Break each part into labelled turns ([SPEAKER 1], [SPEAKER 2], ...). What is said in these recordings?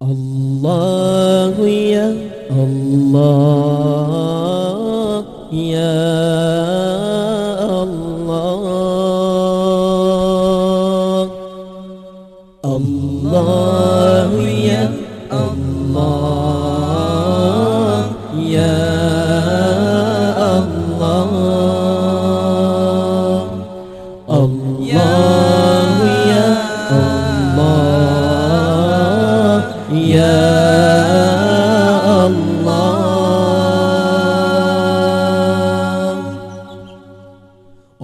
[SPEAKER 1] Allah ya Allah ya Allah. Allah ya Allah ya Allah. Allah ya Allah ya Allah.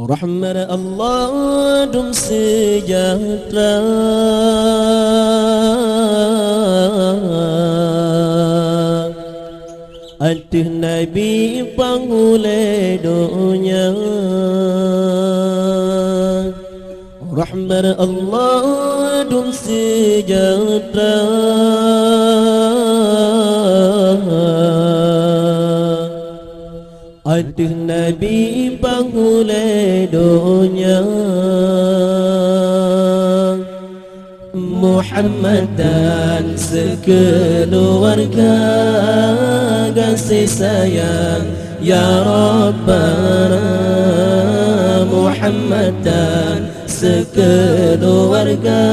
[SPEAKER 1] Rahmat Allah dum sejahtera aduh Nabi pangule dunya. Rahmat Allah dum sejahtera aduh Nabi pangule dunya. Muhammad dan sekeluarga kasih sayang ya Rabbana. Muhammad dan sekeluarga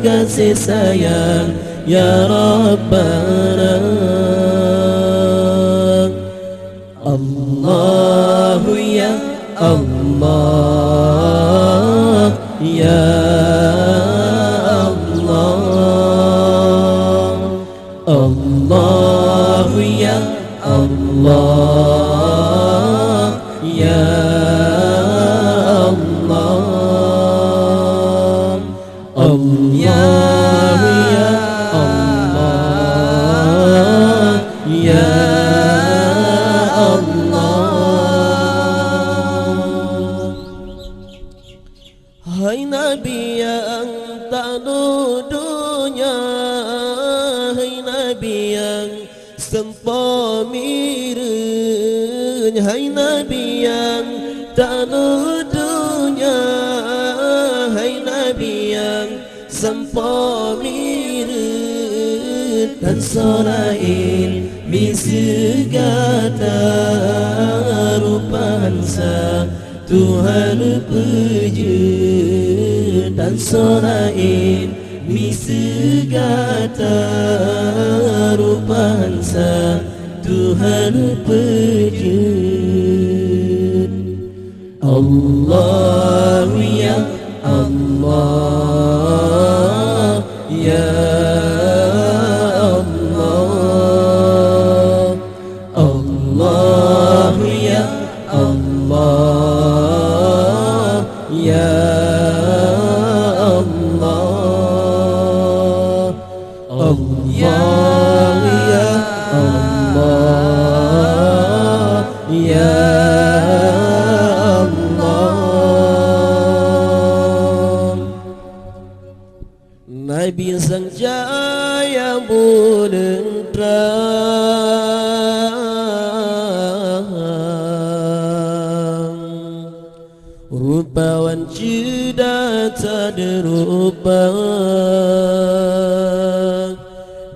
[SPEAKER 1] kasih sayang ya Rabbana. Allah ya Allah ya Allah ya Allah ya Allah. Allah ya Allah ya Allah. Hai Nabi yang tak dudunya, hai Nabi yang sempamirin, hai Nabi yang tak dudunya, hai Nabi yang sempamirin. Dan solain misegata rupansa Tuhan puji. Dan solain misegata rupansa Tuhan puji. Allah ya Allah ya Allah. Allah ya Allah ya Allah. Allah ya Allah ya Nabi sang cahaya bulan terang, rupawan cida tak derupa.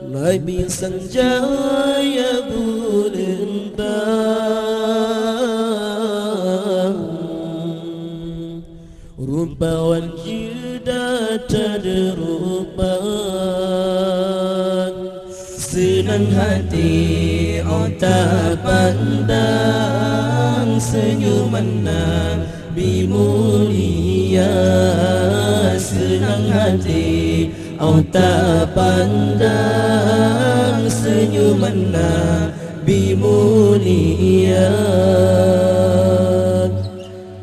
[SPEAKER 1] Nabi sang cahaya bulan terang, rupawan cida tak derupa. Senang hati otak pandang senyuman Nabi mulia. Senang hati otak pandang senyuman Nabi mulia.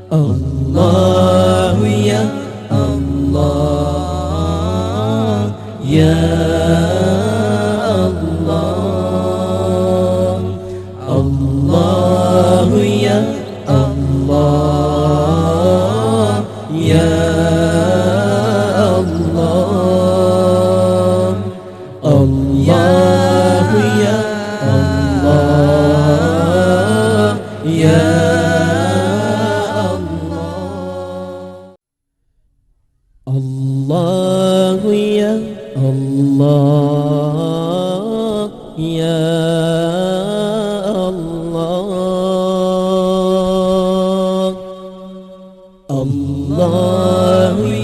[SPEAKER 1] Allah ya Allah ya Allah. Allah ya Allah ya Allah. Allah ya Allah ya Allah. Allah ya Allah, ya Allah. Allah